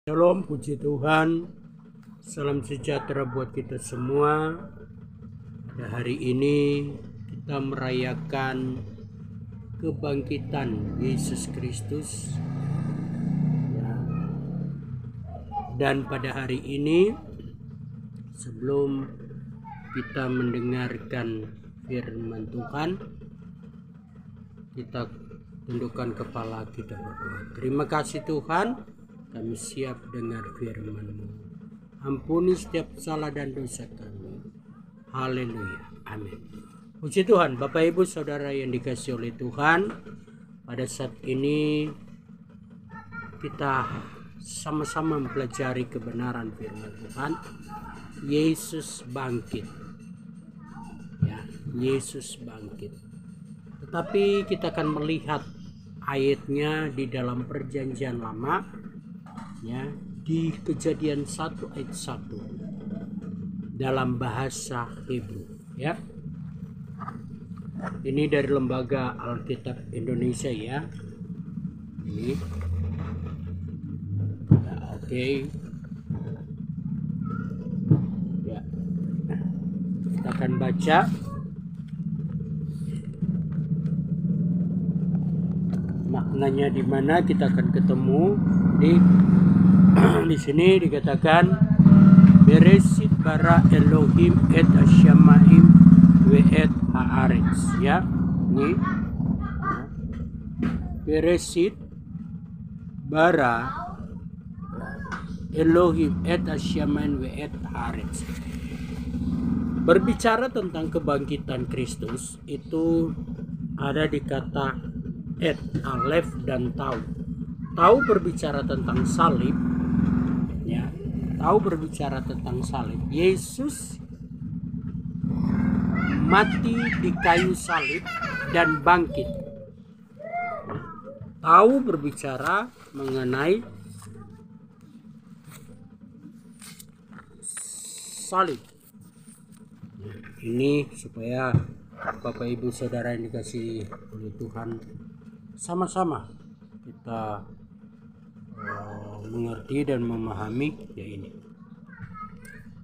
Shalom, puji Tuhan. Salam sejahtera buat kita semua. Pada hari ini kita merayakan kebangkitan Yesus Kristus. Dan pada hari ini, sebelum kita mendengarkan firman Tuhan, kita tundukkan kepala, kita berdoa. Terima kasih Tuhan, kami siap dengar firman-Mu. Ampuni setiap salah dan dosa kami. Haleluya. Amin. Puji Tuhan, Bapak Ibu Saudara yang dikasihi oleh Tuhan. Pada saat ini kita sama-sama mempelajari kebenaran firman Tuhan. Yesus bangkit. Ya, Yesus bangkit. Tetapi kita akan melihat ayatnya di dalam Perjanjian Lama, ya, di Kejadian 1 ayat 1 dalam bahasa Hebrew, ya. Ini dari Lembaga Alkitab Indonesia, ya. Ini. Ya, oke. Ya. Kita akan baca. Maknanya di mana kita akan ketemu di sini dikatakan Bereshit bara Elohim et Hashamaim ve et haaretz, ya. Ini Bereshit bara Elohim et Hashamaim ve et haaretz. Berbicara tentang kebangkitan Kristus itu ada di kata et, alef dan tau. Tau berbicara tentang salib, ya. Tau berbicara tentang salib. Yesus mati di kayu salib dan bangkit. Tau berbicara mengenai salib. Ini supaya Bapak Ibu Saudara yang dikasihi oleh Tuhan, sama-sama kita mengerti dan memahami, ya ini,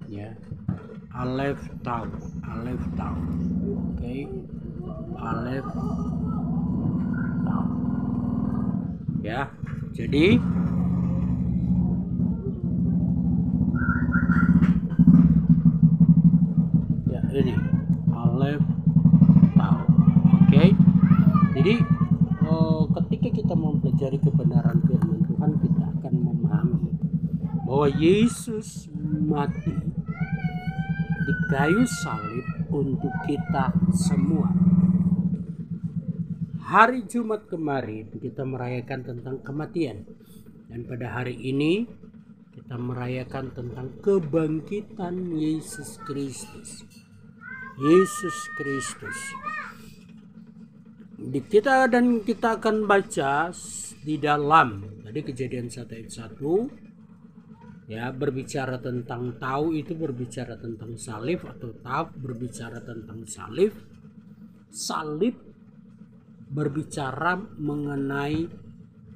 ya, alef tau, oke, alef tau, ya. Jadi ya ini alef tau, oke. Jadi ketika kita mempelajari kebenaran firman Tuhan, kita akan memahami bahwa Yesus mati di kayu salib untuk kita semua. Hari Jumat kemarin kita merayakan tentang kematian, dan pada hari ini kita merayakan tentang kebangkitan Yesus Kristus. Yesus Kristus. Kita akan baca di dalam tadi Kejadian 1 ayat 1, ya, berbicara tentang tau itu berbicara tentang salib, atau tau berbicara tentang salib. Salib berbicara mengenai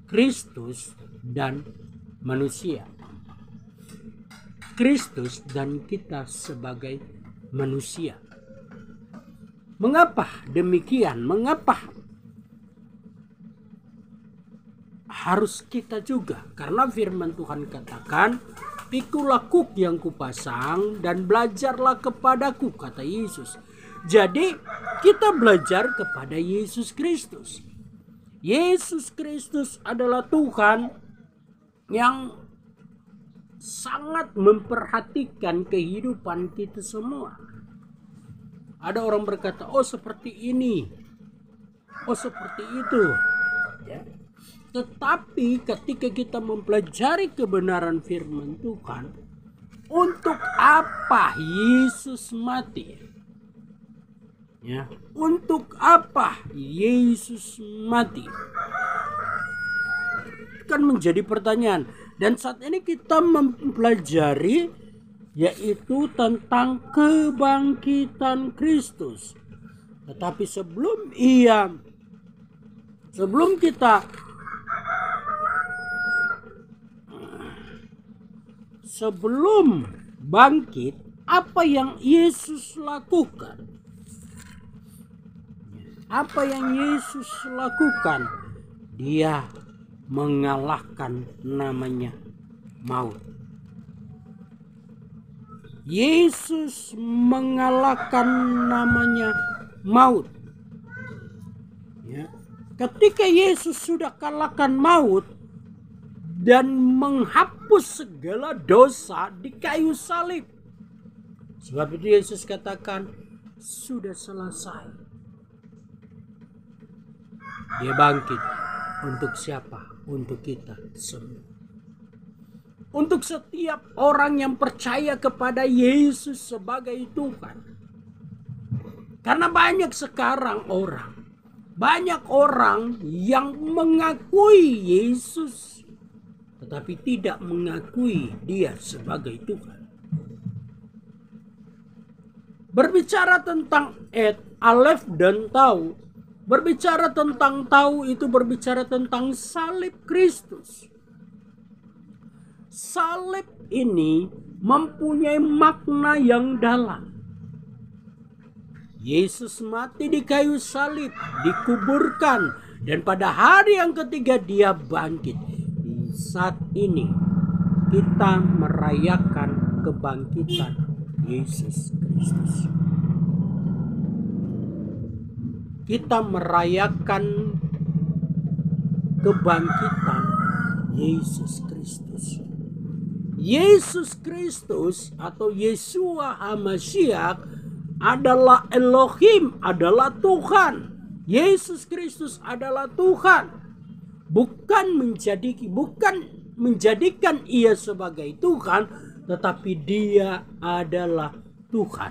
Kristus dan manusia. Kristus dan kita sebagai manusia. Mengapa demikian? Mengapa harus kita juga? Karena firman Tuhan katakan, pikulah kuk yang kupasang dan belajarlah kepadaku, kata Yesus. Jadi kita belajar kepada Yesus Kristus. Yesus Kristus adalah Tuhan yang sangat memperhatikan kehidupan kita semua. Ada orang berkata, oh seperti ini, oh seperti itu, ya. Tetapi ketika kita mempelajari kebenaran firman Tuhan, untuk apa Yesus mati? Ya, untuk apa Yesus mati? Kan menjadi pertanyaan. Dan saat ini kita mempelajari yaitu tentang kebangkitan Kristus. Tetapi sebelum kita sebelum bangkit, apa yang Yesus lakukan? Apa yang Yesus lakukan? Dia mengalahkan namanya maut. Yesus mengalahkan namanya maut. Ya. Ketika Yesus sudah kalahkan maut dan menghapus segala dosa di kayu salib. Sebab itu Yesus katakan, sudah selesai. Dia bangkit. Untuk siapa? Untuk kita semua. Untuk setiap orang yang percaya kepada Yesus sebagai Tuhan. Karena banyak sekarang banyak orang yang mengakui Yesus tetapi tidak mengakui Dia sebagai Tuhan. Berbicara tentang alef dan tau, berbicara tentang tau itu berbicara tentang salib Kristus. Salib ini mempunyai makna yang dalam. Yesus mati di kayu salib, dikuburkan, dan pada hari yang ketiga Dia bangkit. Saat ini kita merayakan kebangkitan Yesus Kristus. Kita merayakan kebangkitan Yesus Kristus. Yesus Kristus atau Yeshua HaMashiach adalah Elohim, adalah Tuhan. Yesus Kristus adalah Tuhan. Bukan menjadikan Ia sebagai Tuhan, tetapi Dia adalah Tuhan.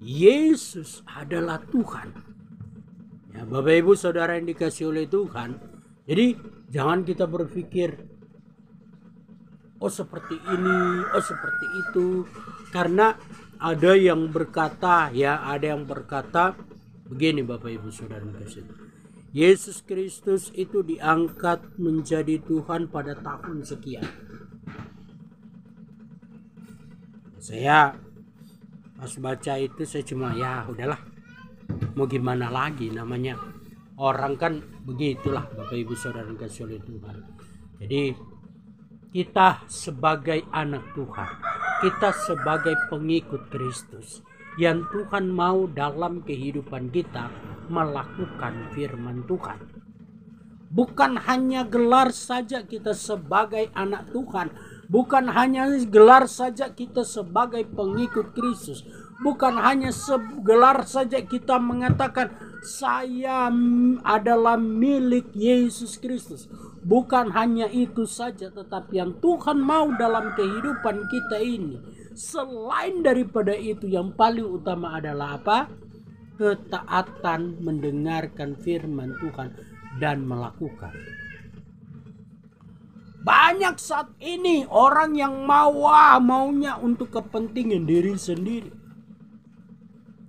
Yesus adalah Tuhan. Ya, Bapak Ibu Saudara yang dikasihi oleh Tuhan. Jadi jangan kita berpikir, oh seperti ini, oh seperti itu. Karena ada yang berkata begini Bapak Ibu Saudara yang dikasihi. Yesus Kristus itu diangkat menjadi Tuhan pada tahun sekian. Saya pas baca itu saya cuma ya udahlah, mau gimana lagi, namanya orang kan begitulah Bapak Ibu Saudara yang dikasihi oleh Tuhan. Jadi kita sebagai anak Tuhan, kita sebagai pengikut Kristus, yang Tuhan mau dalam kehidupan kita melakukan firman Tuhan. Bukan hanya gelar saja kita sebagai anak Tuhan, bukan hanya gelar saja kita sebagai pengikut Kristus, bukan hanya gelar saja kita mengatakan saya adalah milik Yesus Kristus. Bukan hanya itu saja, tetapi yang Tuhan mau dalam kehidupan kita ini, selain daripada itu, yang paling utama adalah apa? Ketaatan mendengarkan firman Tuhan dan melakukan. Banyak saat ini orang yang maunya untuk kepentingan diri sendiri.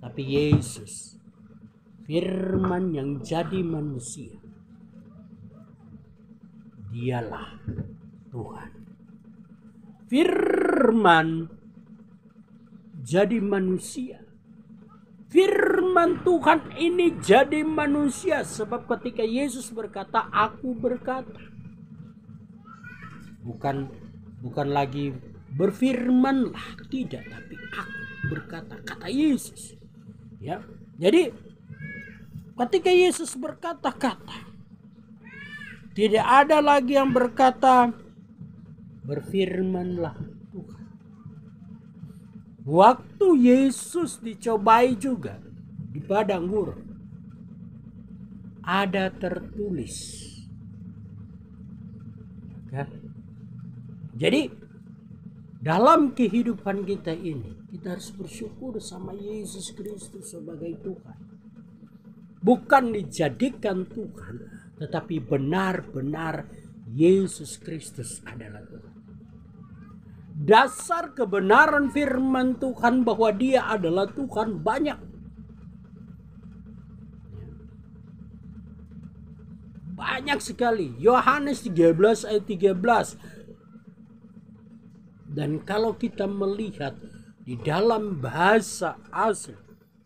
Tapi Yesus, firman yang jadi manusia, Dialah Tuhan. Firman jadi manusia. Firman Tuhan ini jadi manusia. Sebab ketika Yesus berkata, aku berkata. Bukan lagi berfirmanlah, tidak, tapi aku berkata, kata Yesus. Ya. Jadi ketika Yesus berkata-kata, tidak ada lagi yang berkata berfirmanlah Tuhan. Waktu Yesus dicobai juga di padang gurun, ada tertulis. Ya. Jadi dalam kehidupan kita ini, kita harus bersyukur sama Yesus Kristus sebagai Tuhan. Bukan dijadikan Tuhan, tetapi benar-benar Yesus Kristus adalah Tuhan. Dasar kebenaran firman Tuhan bahwa Dia adalah Tuhan banyak. Banyak sekali. Yohanes 13 ayat 13. Dan kalau kita melihat di dalam bahasa asli,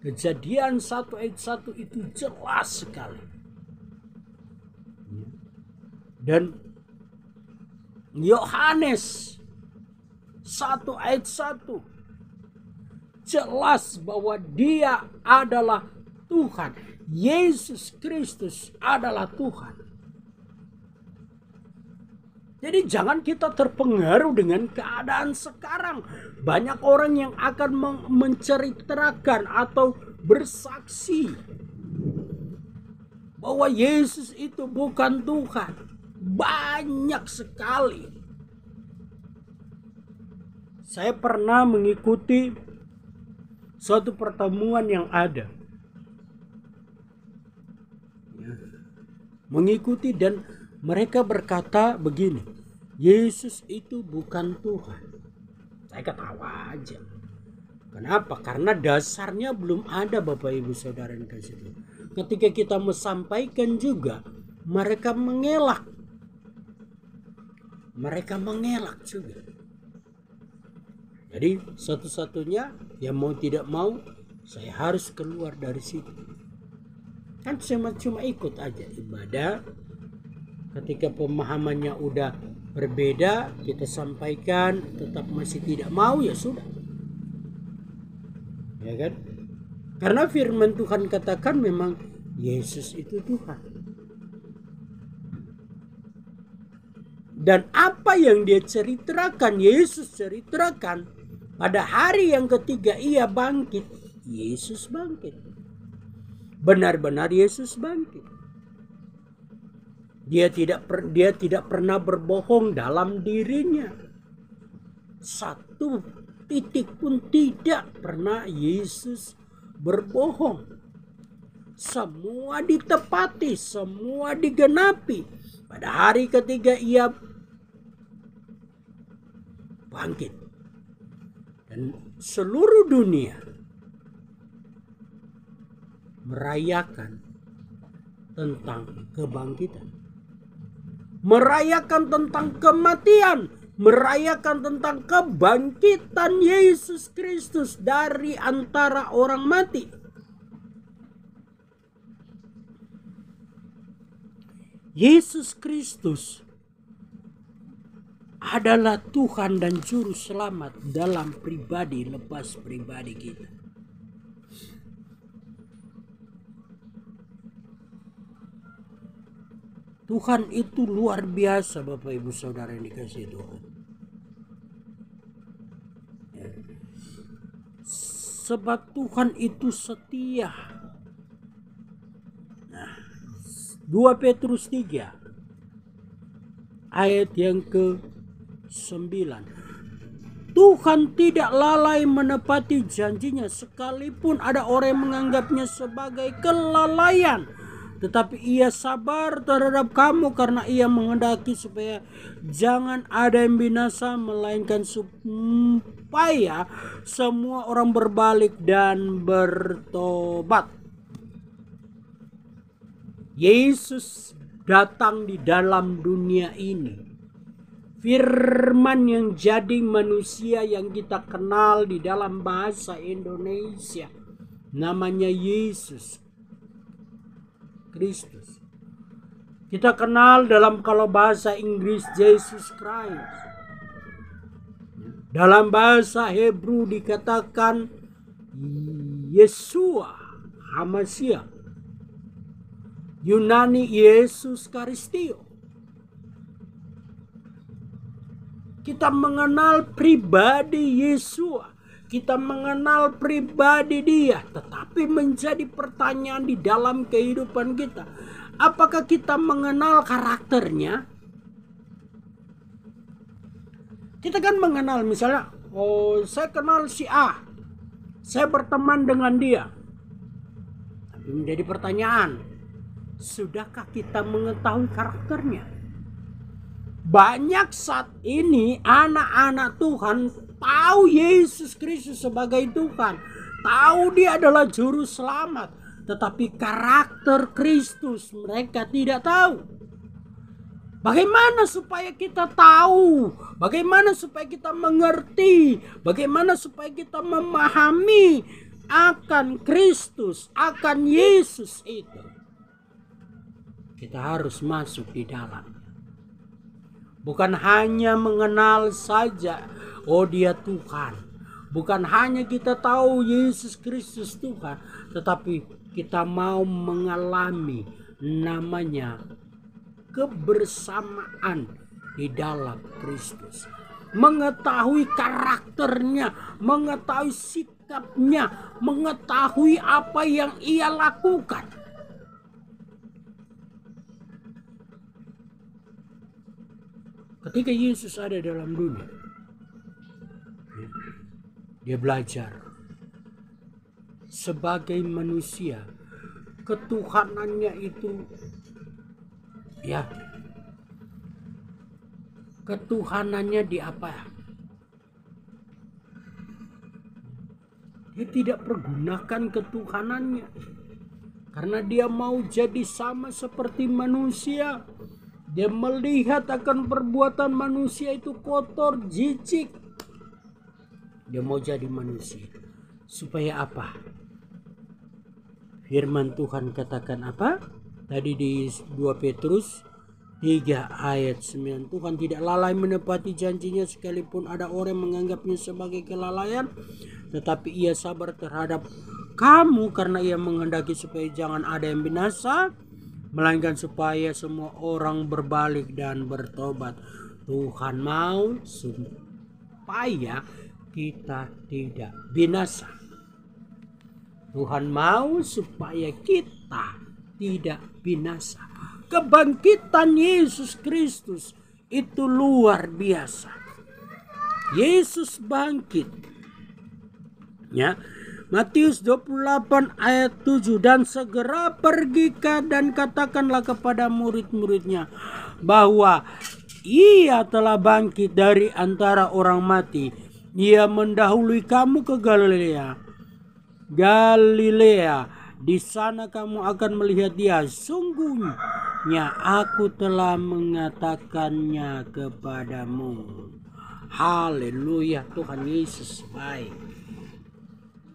Kejadian 1 ayat 1 itu jelas sekali. Dan Yohanes 1 ayat 1 jelas bahwa dia adalah Tuhan. Yesus Kristus adalah Tuhan. Jadi jangan kita terpengaruh dengan keadaan sekarang. Banyak orang yang akan menceritakan atau bersaksi bahwa Yesus itu bukan Tuhan. Banyak sekali. Saya pernah mengikuti suatu pertemuan yang ada. Mengikuti dan mereka berkata begini, Yesus itu bukan Tuhan. Saya ketawa aja. Kenapa? Karena dasarnya belum ada, Bapak Ibu Saudara yang kasih Tuhan. Ketika kita menyampaikan juga, mereka mengelak. Mereka mengelak juga. Jadi satu-satunya yang mau tidak mau, saya harus keluar dari situ. Kan cuma ikut aja ibadah. Ketika pemahamannya udah berbeda, kita sampaikan, tetap masih tidak mau, ya sudah. Ya kan? Karena firman Tuhan katakan memang Yesus itu Tuhan. Dan apa yang dia ceritakan, Yesus ceritakan, pada hari yang ketiga ia bangkit. Yesus bangkit. Benar-benar Yesus bangkit. Dia tidak pernah berbohong dalam dirinya. Satu titik pun tidak pernah Yesus berbohong. Semua ditepati, semua digenapi. Pada hari ketiga ia bangkit. Dan seluruh dunia merayakan tentang kebangkitan. Merayakan tentang kematian. Merayakan tentang kebangkitan Yesus Kristus dari antara orang mati. Yesus Kristus adalah Tuhan dan Juru Selamat dalam pribadi lepas pribadi kita. Tuhan itu luar biasa, Bapak Ibu Saudara yang dikasihi Tuhan. Sebab Tuhan itu setia. Nah, 2 Petrus 3 ayat yang ke-9. Tuhan tidak lalai menepati janjinya, sekalipun ada orang yang menganggapnya sebagai kelalaian. Tetapi ia sabar terhadap kamu karena ia menghendaki supaya jangan ada yang binasa, melainkan supaya semua orang berbalik dan bertobat. Yesus datang di dalam dunia ini. Firman yang jadi manusia yang kita kenal di dalam bahasa Indonesia. Namanya Yesus Kristus. Kita kenal dalam kalau bahasa Inggris Jesus Christ. Dalam bahasa Hebrew dikatakan Yeshua HaMashiach. Yunani Yesus Karistio. Kita mengenal pribadi Yeshua. Kita mengenal pribadi dia. Tetapi menjadi pertanyaan di dalam kehidupan kita. Apakah kita mengenal karakternya? Kita kan mengenal misalnya. Oh, saya kenal si A. Saya berteman dengan dia. Tapi menjadi pertanyaan. Sudahkah kita mengetahui karakternya? Banyak saat ini anak-anak Tuhan tahu Yesus Kristus sebagai Tuhan. Tahu dia adalah juru selamat. Tetapi karakter Kristus mereka tidak tahu. Bagaimana supaya kita tahu? Bagaimana supaya kita mengerti? Bagaimana supaya kita memahami akan Kristus, akan Yesus itu? Kita harus masuk di dalam. Bukan hanya mengenal saja, oh dia Tuhan. Bukan hanya kita tahu Yesus Kristus Tuhan, tetapi kita mau mengalami namanya kebersamaan di dalam Kristus. Mengetahui karakternya, mengetahui sikapnya, mengetahui apa yang ia lakukan. Ketika Yesus ada dalam dunia, dia belajar sebagai manusia, ketuhanannya itu ketuhanannya di apa? Dia tidak pergunakan ketuhanannya karena dia mau jadi sama seperti manusia. Dia melihat akan perbuatan manusia itu kotor, jijik. Dia mau jadi manusia. Supaya apa? Firman Tuhan katakan apa? Tadi di 2 Petrus 3 ayat 9. Tuhan tidak lalai menepati janjinya sekalipun ada orang menganggapnya sebagai kelalaian. Tetapi ia sabar terhadap kamu karena ia menghendaki supaya jangan ada yang binasa, melainkan supaya semua orang berbalik dan bertobat. Tuhan mau supaya kita tidak binasa. Tuhan mau supaya kita tidak binasa. Kebangkitan Yesus Kristus itu luar biasa. Yesus bangkit. Ya. Matius 28 ayat 7. Dan segera pergikah dan katakanlah kepada murid-muridnya bahwa ia telah bangkit dari antara orang mati. Ia mendahului kamu ke Galilea. Di sana kamu akan melihat dia. Sungguhnya aku telah mengatakannya kepadamu. Haleluya, Tuhan Yesus baik.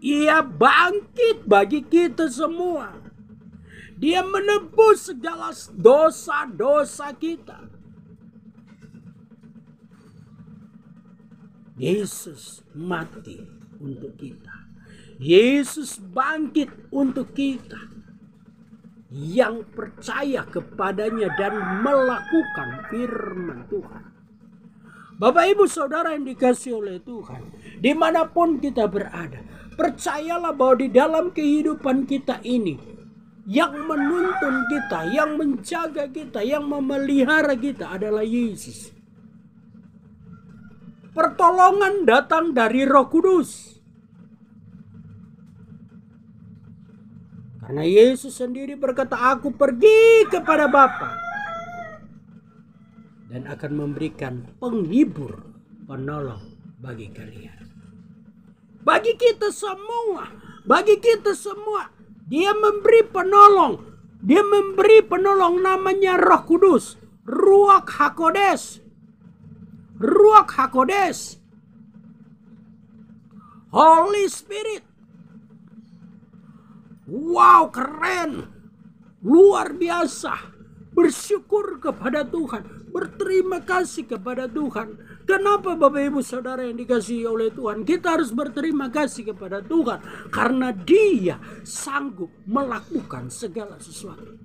Ia bangkit bagi kita semua. Dia menebus segala dosa-dosa kita. Yesus mati untuk kita. Yesus bangkit untuk kita yang percaya kepadanya dan melakukan firman Tuhan. Bapak Ibu Saudara yang dikasihi oleh Tuhan, dimanapun kita berada, percayalah bahwa di dalam kehidupan kita ini, yang menuntun kita, yang menjaga kita, yang memelihara kita adalah Yesus. Pertolongan datang dari Roh Kudus. Karena Yesus sendiri berkata, aku pergi kepada Bapa dan akan memberikan penghibur, penolong bagi kalian. Bagi kita semua, dia memberi penolong. Dia memberi penolong namanya Roh Kudus, Ruach HaKodes, Holy Spirit. Wow, keren, luar biasa. Bersyukur kepada Tuhan, berterima kasih kepada Tuhan. Kenapa Bapak Ibu Saudara yang dikasihi oleh Tuhan? Kita harus berterima kasih kepada Tuhan karena Dia sanggup melakukan segala sesuatu.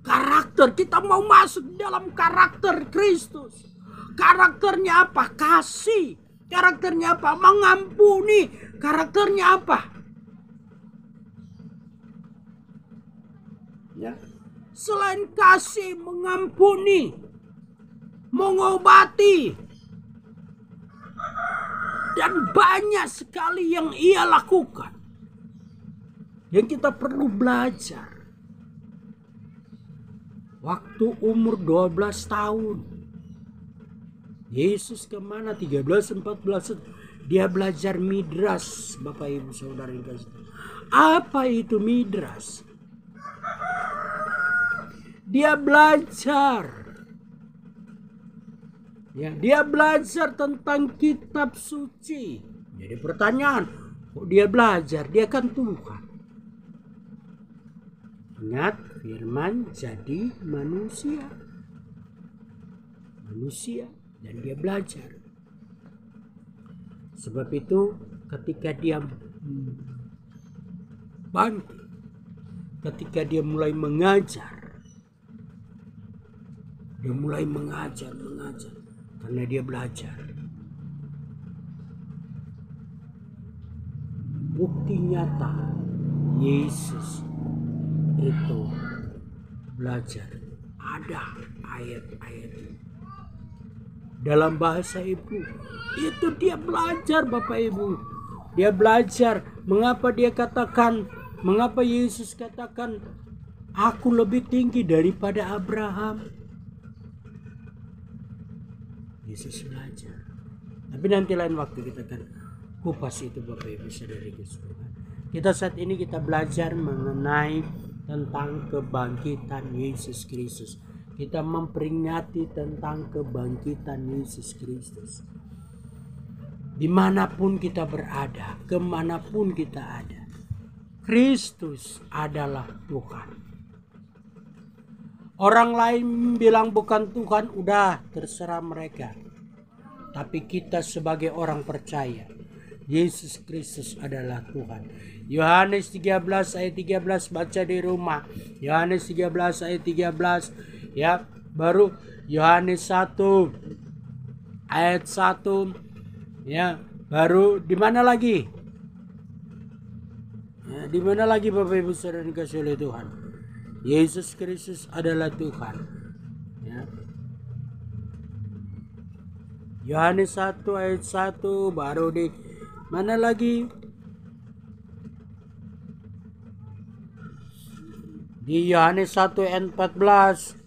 Karakter, kita mau masuk dalam karakter Kristus. Karakternya apa? Kasih. Karakternya apa? Mengampuni. Karakternya apa? Ya. Selain kasih, mengampuni, mengobati, dan banyak sekali yang ia lakukan yang kita perlu belajar. Waktu umur 12 tahun, Yesus kemana? 13-14. Dia belajar midras, Bapak Ibu Saudara yang kasih. Apa itu midras? Dia belajar. Ya, dia belajar tentang kitab suci. Jadi pertanyaan, kok dia belajar? Dia kan Tuhan. Ingat, firman jadi manusia. Manusia, dan dia belajar. Sebab itu ketika dia bangkit, ketika dia mulai mengajar, dia mulai mengajar, karena dia belajar. Bukti nyata Yesus itu belajar. Ada ayat-ayat dalam bahasa ibu. Itu dia belajar, Bapak Ibu. Dia belajar. Mengapa Yesus katakan, aku lebih tinggi daripada Abraham? Yesus belajar. Tapi nanti lain waktu kita akan kupas itu, Bapak Ibu saudari keseluruhan. Kita saat ini kita belajar mengenai tentang kebangkitan Yesus Kristus. Kita memperingati tentang kebangkitan Yesus Kristus. Dimanapun kita berada, kemanapun kita ada, Kristus adalah Tuhan. Orang lain bilang bukan Tuhan, udah terserah mereka. Tapi kita sebagai orang percaya, Yesus Kristus adalah Tuhan. Yohanes 13 ayat 13 baca di rumah. Yohanes 13 ayat 13 ya. Baru Yohanes 1 ayat 1 ya. Baru di mana lagi? Ya, di mana lagi Bapak Ibu Saudara dikasihi oleh Tuhan? Yesus Kristus adalah Tuhan. Ya. Yohanes 1 ayat 1 baru di mana lagi? Di Yohanes 1 ayat 14.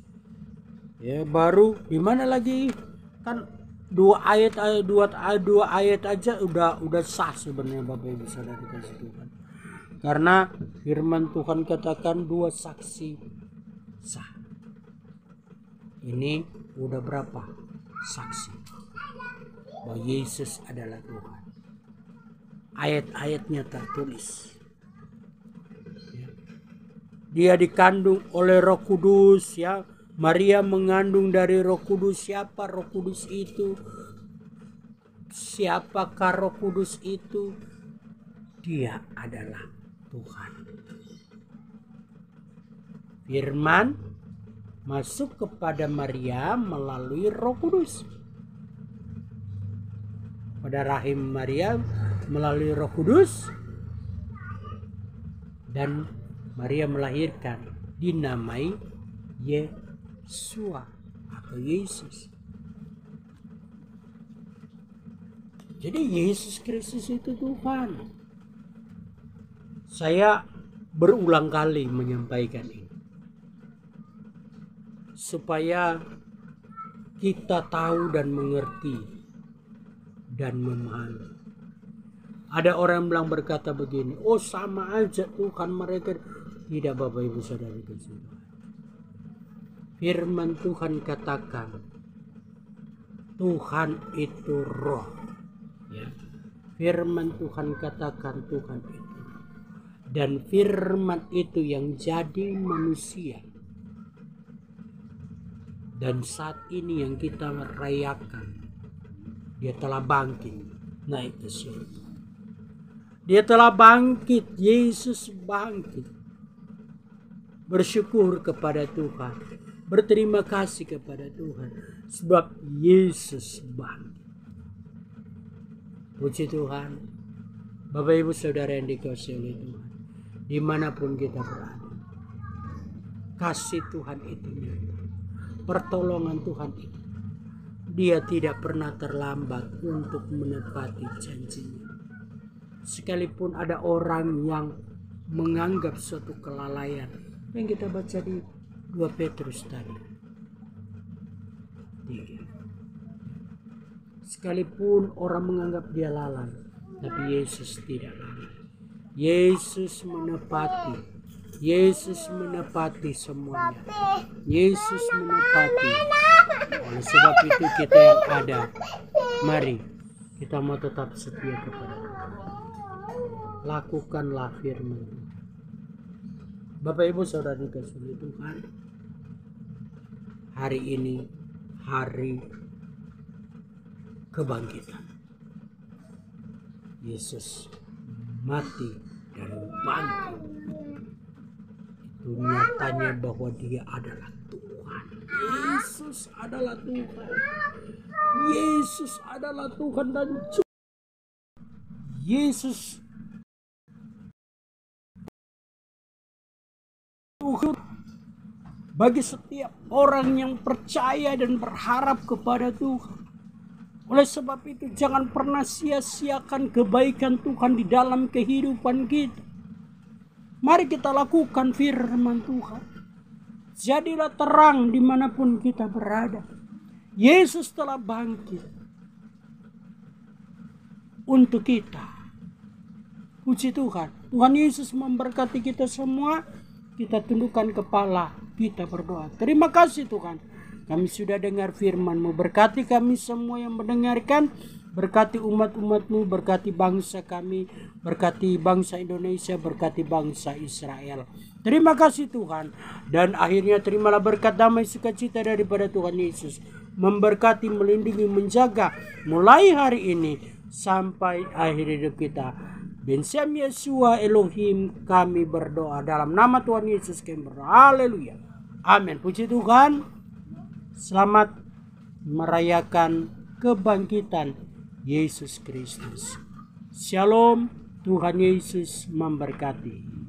Ya, baru di mana lagi? Kan dua ayat aja udah sah sebenarnya Bapak Ibu Saudara dikasihi Tuhan. Karena firman Tuhan katakan 2 saksi sah. Ini udah berapa saksi bahwa Yesus adalah Tuhan. Ayat-ayatnya tertulis. Dia dikandung oleh Roh Kudus ya. Maria mengandung dari Roh Kudus. Siapa Roh Kudus itu? Siapakah Roh Kudus itu? Dia adalah Tuhan. Firman masuk kepada Maria melalui Roh Kudus. Pada rahim Maria melalui Roh Kudus. Dan Maria melahirkan, dinamai Yesua atau Yesus. Jadi Yesus Kristus itu Tuhan. Saya berulang kali menyampaikan ini supaya kita tahu dan mengerti dan memahami. Ada orang yang berkata begini, oh sama aja Tuhan mereka. Tidak Bapak Ibu Saudara dikasihi. Firman Tuhan katakan Tuhan itu roh. Ya. Firman Tuhan katakan Tuhan itu. Dan firman itu yang jadi manusia. Dan saat ini yang kita merayakan, dia telah bangkit naik ke surga. Dia telah bangkit, Yesus bangkit. Bersyukur kepada Tuhan, berterima kasih kepada Tuhan sebab Yesus bangkit. Puji Tuhan, Bapak Ibu Saudara yang dikasihi oleh Tuhan, dimanapun kita berada, kasih Tuhan itu nyata, pertolongan Tuhan itu, Dia tidak pernah terlambat untuk menepati janjinya. Sekalipun ada orang yang menganggap suatu kelalaian yang kita baca di 2 Petrus tadi 3. Sekalipun orang menganggap dia lalai, tapi Yesus tidak lalai. Yesus menepati Yesus menepati semuanya. Yesus menepati. Oleh sebab itu kita yang ada, mari kita mau tetap setia kepada Tuhan. Lakukanlah firman. Bapak Ibu Saudara dikasihi Tuhan, hari ini hari kebangkitan. Yesus mati dan bangkit. Itu nyatanya bahwa Dia adalah Tuhan. Yesus adalah Tuhan. Yesus adalah Tuhan dan Yesus Tuhan bagi setiap orang yang percaya dan berharap kepada Tuhan. Oleh sebab itu jangan pernah sia-siakan kebaikan Tuhan di dalam kehidupan kita. Mari kita lakukan firman Tuhan. Jadilah terang dimanapun kita berada. Yesus telah bangkit untuk kita. Puji Tuhan. Tuhan Yesus memberkati kita semua. Kita tundukkan kepala, kita berdoa. Terima kasih Tuhan. Kami sudah dengar firman-Mu. Berkati kami semua yang mendengarkan. Berkati umat-umat-Mu, berkati bangsa kami, berkati bangsa Indonesia, berkati bangsa Israel. Terima kasih Tuhan. Dan akhirnya terimalah berkat damai sukacita daripada Tuhan Yesus. Memberkati, melindungi, menjaga mulai hari ini sampai akhir hidup kita. Bensam Yeshua Elohim kami berdoa dalam nama Tuhan Yesus kami berdoa. Haleluya. Amin. Puji Tuhan. Selamat merayakan kebangkitan Yesus Kristus. Shalom, Tuhan Yesus memberkati.